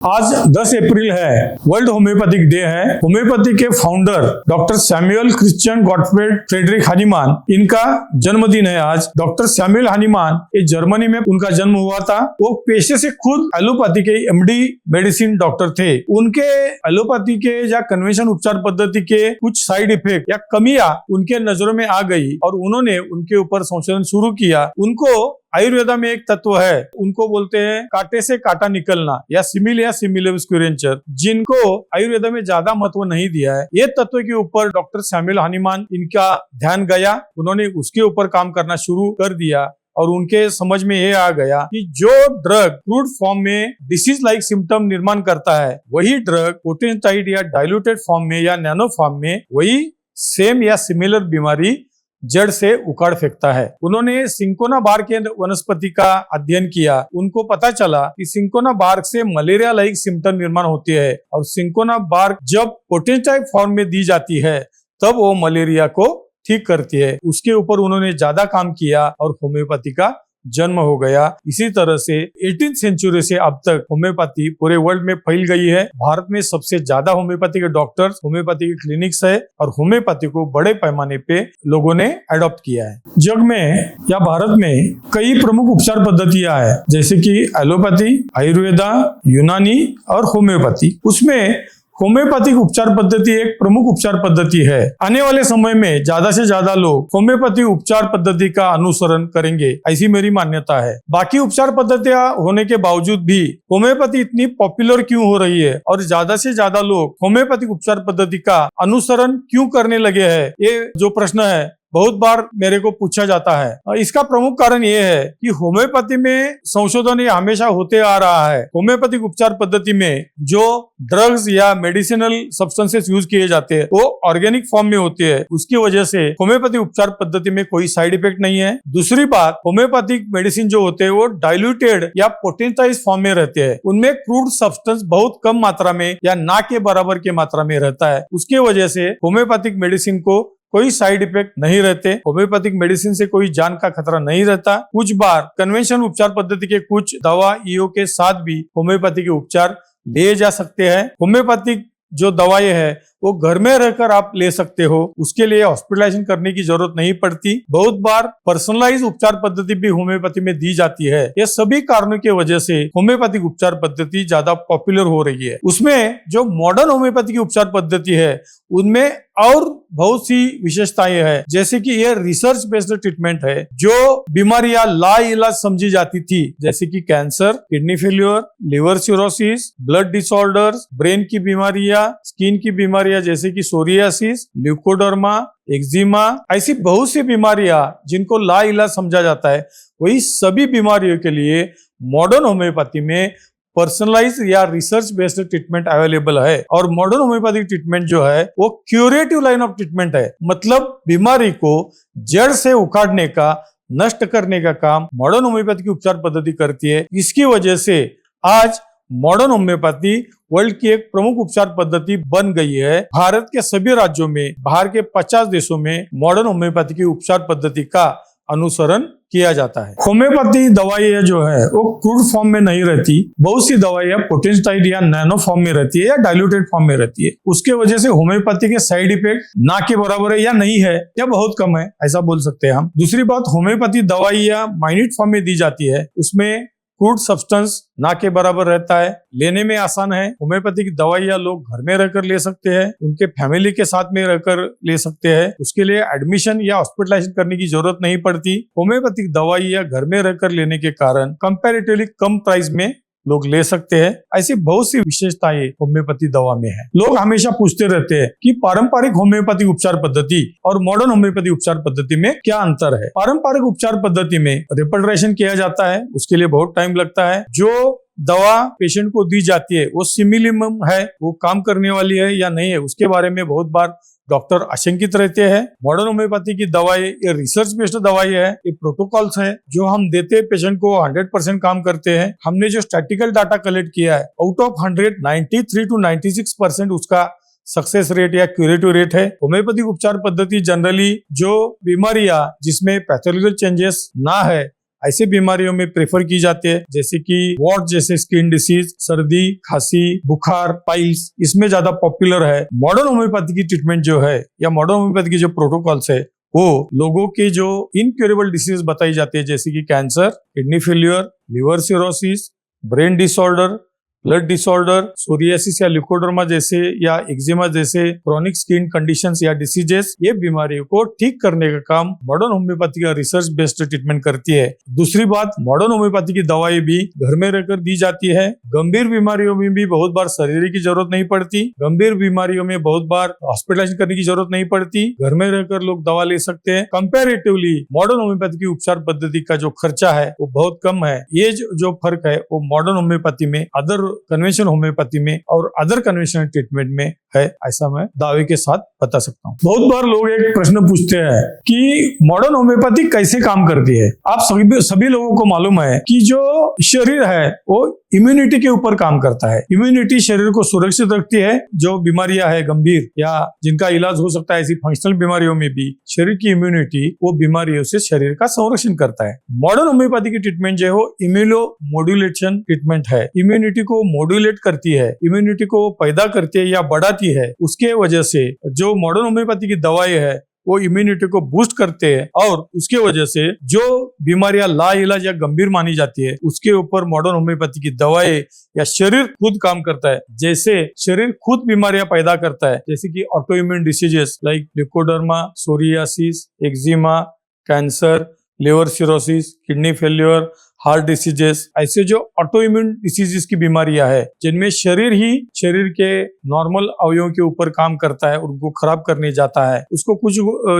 आज 10 अप्रैल है, world homeopathic day है। होम्योपैथी के founder doctor Samuel Christian Gottfried Friedrich Hahnemann, इनका जन्मदिन है आज। डॉक्टर सैमुअल हानीमान ये जर्मनी में उनका जन्म हुआ था। वो पेशे से खुद एलोपैथी के एमडी मेडिसिन डॉक्टर थे। उनके एलोपैथी के या कन्वेंशन उपचार पद्धति के कुछ साइड इफेक्ट या कमियां उनके नजरों में आ गई और उन्होंने उनके ऊपर संशोधन शुरू किया। उनको आयुर्वेदा में एक तत्व है, उनको बोलते हैं कांटे से कांटा निकलना या सिमिल या सिमिलस क्यूरेंचर, जिनको आयुर्वेदा में ज्यादा महत्व नहीं दिया है। ये तत्व के ऊपर डॉक्टर सैमुअल हानीमान इनका ध्यान गया, उन्होंने उसके ऊपर काम करना शुरू कर दिया और उनके समझ में ये आ गया कि जो ड्रग क्रूड फॉर्म में डिसीज लाइक सिम्टम निर्माण करता है, वही ड्रग पोटेंटाइड या डाइल्यूटेड फॉर्म में या नैनो फॉर्म में वही सेम या सिमिलर बीमारी जड़ से उखाड़ फेंकता है। उन्होंने सिंकोना बार्क के वनस्पति का अध्ययन किया। उनको पता चला कि सिंकोना बार्क से मलेरिया लाइक सिम्टम निर्माण होती है और सिंकोना बार्क जब पोटेंटाइड फॉर्म में दी जाती है तब वो मलेरिया को ठीक करती है। उसके ऊपर उन्होंने ज्यादा काम किया और होम्योपैथी का जन्म हो गया। इसी तरह से 18th सेंचुरी से अब तक होम्योपैथी पूरे वर्ल्ड में फैल गई है। भारत में सबसे ज्यादा होम्योपैथी के डॉक्टर्स, होम्योपैथी के क्लिनिक्स है और होम्योपैथी को बड़े पैमाने पे लोगों ने अडॉप्ट किया है। जग में या भारत में कई प्रमुख उपचार पद्धतियां हैं, जैसे कि एलोपैथी, आयुर्वेदा, यूनानी और होम्योपैथी। उसमें होम्योपैथिक उपचार पद्धति एक प्रमुख उपचार पद्धति है। आने वाले समय में ज्यादा से ज्यादा लोग होम्योपैथिक उपचार पद्धति का अनुसरण करेंगे, ऐसी मेरी मान्यता है। बाकी उपचार पद्धतियां होने के बावजूद भी होम्योपैथी इतनी पॉपुलर क्यों हो रही है और ज्यादा से ज्यादा लोग होम्योपैथिक उपचार पद्धति का अनुसरण क्यों करने लगे हैं, ये जो प्रश्न है बहुत बार मेरे को पूछा जाता है। इसका प्रमुख कारण ये है कि होम्योपैथी में संशोधन ये हमेशा होते आ रहा है। होम्योपैथिक उपचार पद्धति में जो ड्रग्स या मेडिसिनल सब्सटेंसेस यूज किए जाते हैं वो ऑर्गेनिक फॉर्म में होते हैं। उसकी वजह से होम्योपैथिक उपचार पद्धति में कोई साइड इफेक्ट नहीं है। दूसरी बात, होम्योपैथिक मेडिसिन जो होते हैं वो डाइल्यूटेड या पोटेंटाइज फॉर्म में रहते हैं। उनमें क्रूड सब्सटेंस बहुत कम मात्रा में या ना के बराबर की मात्रा में रहता है। उसके वजह से होम्योपैथिक मेडिसिन को कोई साइड इफेक्ट नहीं रहते। होम्योपैथिक मेडिसिन से कोई जान का खतरा नहीं रहता। कुछ बार कन्वेंशन उपचार पद्धति के कुछ दवा ईओ के साथ भी होम्योपैथी के उपचार लिए जा सकते हैं। होम्योपैथिक जो दवाएं है वो घर में रहकर आप ले सकते हो, उसके लिए हॉस्पिटलाइजेशन करने की जरूरत नहीं पड़ती। बहुत बार पर्सनलाइज उपचार पद्धति भी होम्योपैथी में दी जाती है। ये सभी कारणों की वजह से होम्योपैथिक उपचार पद्धति ज्यादा पॉपुलर हो रही है। उसमें जो मॉडर्न होम्योपैथी की उपचार पद्धति है उनमें और बहुत सी विशेषताएं हैं, जैसे कि ये रिसर्च बेस्ड ट्रीटमेंट है। जो बीमारियां लाइलाज समझी जाती थी, जैसे कि cancer, kidney failure, liver cirrhosis, blood disorders, brain की बीमारियां, स्किन की बीमारियां जैसे कि सोरियासिस, ल्यूकोडर्मा, एक्जिमा, ऐसी बहुत सी बीमारियां जिनको लाइलाज समझा जाता है, वही सभी बीमारियों के लिए मॉडर्न होम्योपैथी में पर्सनलाइज या रिसर्च बेस्ड ट्रीटमेंट अवेलेबल है। और मॉडर्न होम्योपैथिक ट्रीटमेंट जो है वो क्यूरेटिव लाइन ऑफ ट्रीटमेंट है, मतलब बीमारी को जड़ से उखाड़ने का, नष्ट करने का काम मॉडर्न होम्योपैथी की उपचार पद्धति करती है। इसकी वजह से आज मॉडर्न होम्योपैथी वर्ल्ड की एक प्रमुख उपचार पद्धति बन गई है। भारत के सभी राज्यों में, बाहर के 50 देशों में मॉडर्न होम्योपैथी की उपचार पद्धति का अनुसरण किया जाता है। होम्योपैथी दवाइयां जो है वो क्रूड फॉर्म में नहीं रहती। बहुत सी दवाइयां पोटेंटाइड या नैनो फॉर्म में रहती है या डाइल्यूटेड फॉर्म में रहती है। उसके वजह से होम्योपैथी के साइड इफेक्ट ना के बराबर है या नहीं है या बहुत कम है, ऐसा बोल सकते हैं हम। दूसरी बात, होम्योपैथी दवाइयां माइन्यूट फॉर्म में दी जाती है। उसमें क्रूड सब्सटेंस ना के बराबर रहता है, लेने में आसान है। होम्योपैथिक दवाइयां लोग घर में रहकर ले सकते हैं, उनके फैमिली के साथ में रहकर ले सकते हैं। उसके लिए एडमिशन या हॉस्पिटलाइजेशन करने की जरूरत नहीं पड़ती। होम्योपैथिक दवाइयां घर में रहकर लेने के कारण कंपैरेटिवली कम प्राइस में लोग ले सकते हैं। ऐसी बहुत सी विशेषताएं होम्योपैथी दवा में है। लोग हमेशा पूछते रहते हैं कि पारंपरिक होम्योपैथिक उपचार पद्धति और मॉडर्न होम्योपैथिक उपचार पद्धति में क्या अंतर है। पारंपरिक उपचार पद्धति में रिपल्ट्रेशन किया जाता है, उसके लिए बहुत टाइम लगता है। जो दवा पेशेंट को दी जाती है वो सिमिलिमम है, वो काम करने वाली है या नहीं है, उसके बारे में बहुत बार डॉक्टर आशंकित रहते हैं। मॉडर्न होम्योपैथी की दवाएं ये रिसर्च बेस्ड दवाई है, ये प्रोटोकॉल्स है जो हम देते हैं पेशेंट को 100% काम करते हैं। हमने जो स्टैटिकल डाटा कलेक्ट किया है, आउट ऑफ 100 93 to 96% उसका सक्सेस रेट या क्यूरेटिव रेट है। होम्योपैथिक उपचार पद्धति जनरली जो बीमारियां जिसमें पैथोलॉजिकल चेंजेस ना है ऐसे बीमारियों में प्रेफर की जाती है, जैसे कि वॉट जैसे स्किन डिसीज, सर्दी, खांसी, बुखार, पाइल्स, इसमें ज्यादा पॉपुलर है। मॉडर्न होम्योपैथी की ट्रीटमेंट जो है या मॉडर्न होम्योपैथी की जो प्रोटोकॉल्स है वो लोगों के जो इनक्यूरेबल डिसीज बताई जाती है, जैसे कि cancer, kidney failure, liver cirrhosis, brain disorder, blood disorder, psoriasis या ल्यूकोडर्मा जैसे या एक्जिमा जैसे क्रॉनिक स्किन कंडीशंस या डिसीजेस, ये बीमारियों को ठीक करने का काम मॉडर्न होम्योपैथी का रिसर्च बेस्ड ट्रीटमेंट करती है। दूसरी बात, मॉडर्न होम्योपैथी की दवाएं भी घर में रहकर दी जाती है। गंभीर बीमारियों में भी बहुत बार सर्जरी की जरूरत नहीं पड़ती। गंभीर बीमारियों में बहुत बार हॉस्पिटलाइज करने की जरूरत नहीं पड़ती। घर में रहकर लोग दवा ले सकते हैं। कंपैरेटिवली मॉडर्न होम्योपैथी की उपचार पद्धति का जो खर्चा है वो बहुत कम है। ये जो फर्क है वो मॉडर्न होम्योपैथी में अदर कन्वेंशनल होम्योपैथी में और अदर कन्वेंशनल ट्रीटमेंट में है, ऐसा मैं दावे के साथ बता सकता हूँ। बहुत बार लोग एक प्रश्न पूछते हैं कि मॉडर्न होम्योपैथी कैसे काम करती है। आप सभी लोगों को मालूम है कि जो शरीर है वो इम्यूनिटी के ऊपर काम करता है। इम्यूनिटी शरीर को सुरक्षित रखती है। जो बीमारियां है गंभीर या जिनका इलाज हो सकता है, ऐसी फंक्शनल बीमारियों में भी शरीर की इम्यूनिटी वो बीमारियों से शरीर का संरक्षण करता है। मॉडर्न होम्योपैथी की ट्रीटमेंट जो है वो इम्यूनो मॉड्यूलेशन ट्रीटमेंट है। इम्यूनिटी को मॉड्यूलेट करती है, इम्यूनिटी को पैदा करती है या बढ़ाती है। उसके वजह से जो मॉडर्न होम्योपैथी की दवाएं है वो इम्यूनिटी को बूस्ट करते हैं और उसके वजह से जो बीमारियां लाइलाज या गंभीर मानी जाती है उसके ऊपर मॉडर्न होम्योपैथी की दवाएं या शरीर खुद काम करता है। जैसे शरीर खुद बीमारियां पैदा करता है, जैसे कि auto immune diseases like leucoderma, psoriasis, eczema, cancer, liver cirrhosis, kidney failure, heart diseases, ऐसे जो ऑटो इम्यून डिसीजेस की बीमारियां है जिनमें शरीर ही शरीर के नॉर्मल अवयवों के ऊपर काम करता है, उनको खराब करने जाता है। उसको कुछ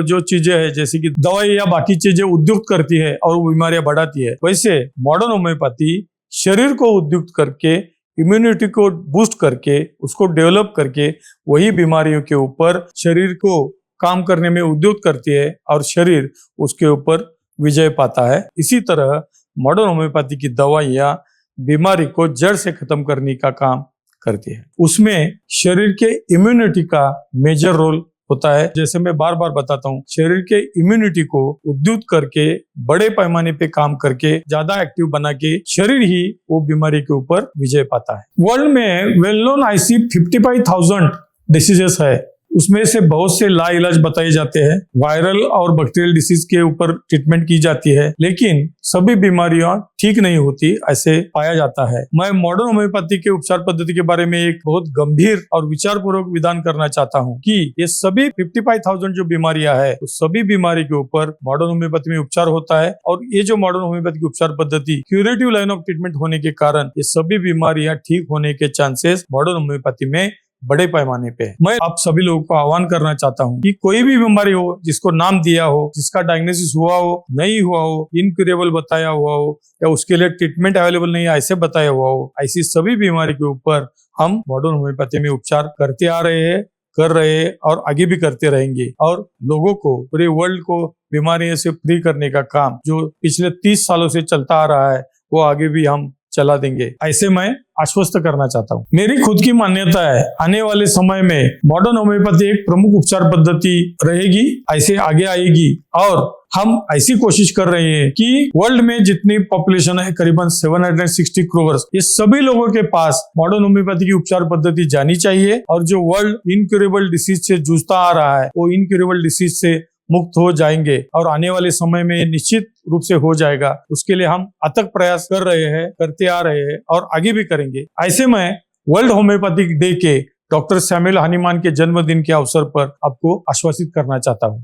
जो चीजें है जैसे कि दवाई या बाकी चीजें उद्युक्त करती है और वो बीमारियां बढ़ाती है, वैसे मॉडर्न होम्योपैथी शरीर को उद्युक्त करके इम्यूनिटी को बूस्ट करके उसको डेवलप करके वही बीमारियों के ऊपर शरीर को काम करने में उद्युक्त करती है और शरीर उसके ऊपर विजय पाता है। इसी तरह मॉडर्न होम्योपैथी की दवाइयां बीमारी को जड़ से खत्म करने का काम करती है। उसमें शरीर के इम्यूनिटी का मेजर रोल होता है। जैसे मैं बार बार बताता हूँ, शरीर के इम्यूनिटी को उद्युक्त करके बड़े पैमाने पे काम करके ज्यादा एक्टिव बना के शरीर ही वो बीमारी के ऊपर विजय पाता है। वर्ल्ड में वेल नोन IC 55,000 डिसीजेस है। उसमें से बहुत से लाइलाज बताए जाते हैं। वायरल और बैक्टीरियल डिसीज के ऊपर ट्रीटमेंट की जाती है, लेकिन सभी बीमारियां ठीक नहीं होती ऐसे पाया जाता है। मैं मॉडर्न होम्योपैथी के उपचार पद्धति के बारे में एक बहुत गंभीर और विचारपूर्वक विधान करना चाहता हूं कि ये सभी 55,000 जो बीमारियां है तो सभी बीमारी के ऊपर मॉडर्न होम्योपैथी में उपचार होता है। और ये जो मॉडर्न होम्योपैथी की उपचार पद्धति क्यूरेटिव लाइन ऑफ ट्रीटमेंट होने के कारण ये सभी बीमारियां ठीक होने के चांसेस मॉडर्न होम्योपैथी में बड़े पैमाने पे है। मैं आप सभी लोगों को आह्वान करना चाहता हूं कि कोई भी बीमारी हो जिसको नाम दिया हो, जिसका डायग्नोसिस हुआ हो, नहीं हुआ हो, इनक्यूरेबल बताया हुआ हो या उसके लिए ट्रीटमेंट अवेलेबल नहीं है ऐसे बताया हुआ हो, ऐसी सभी बीमारी के ऊपर हम मॉडर्न होम्योपैथी में उपचार करते आ रहे हैं, कर रहे हैं और आगे भी करते रहेंगे। और लोगों को, पूरे वर्ल्ड को बीमारियों से फ्री करने का काम जो पिछले 30 सालों से चलता आ रहा है वो आगे भी हम चला देंगे, ऐसे मैं आश्वस्त करना चाहता हूँ। मेरी खुद की मान्यता है आने वाले समय में मॉडर्न होम्योपैथी एक प्रमुख उपचार पद्धति रहेगी, ऐसे आगे आएगी। और हम ऐसी कोशिश कर रहे हैं कि वर्ल्ड में जितनी पॉपुलेशन है करीबन 760 करोड़, ये सभी लोगों के पास मॉडर्न होम्योपैथी की उपचार पद्धति जानी चाहिए। और जो वर्ल्ड इनक्यूरेबल डिसीज से जूझता आ रहा है वो इनक्यूरेबल डिसीज से मुक्त हो जाएंगे और आने वाले समय में निश्चित रूप से हो जाएगा। उसके लिए हम अथक प्रयास कर रहे हैं, करते आ रहे हैं और आगे भी करेंगे। ऐसे में वर्ल्ड होम्योपैथिक डे के डॉक्टर सैमुअल हनीमान के जन्मदिन के अवसर पर आपको आश्वासित करना चाहता हूँ।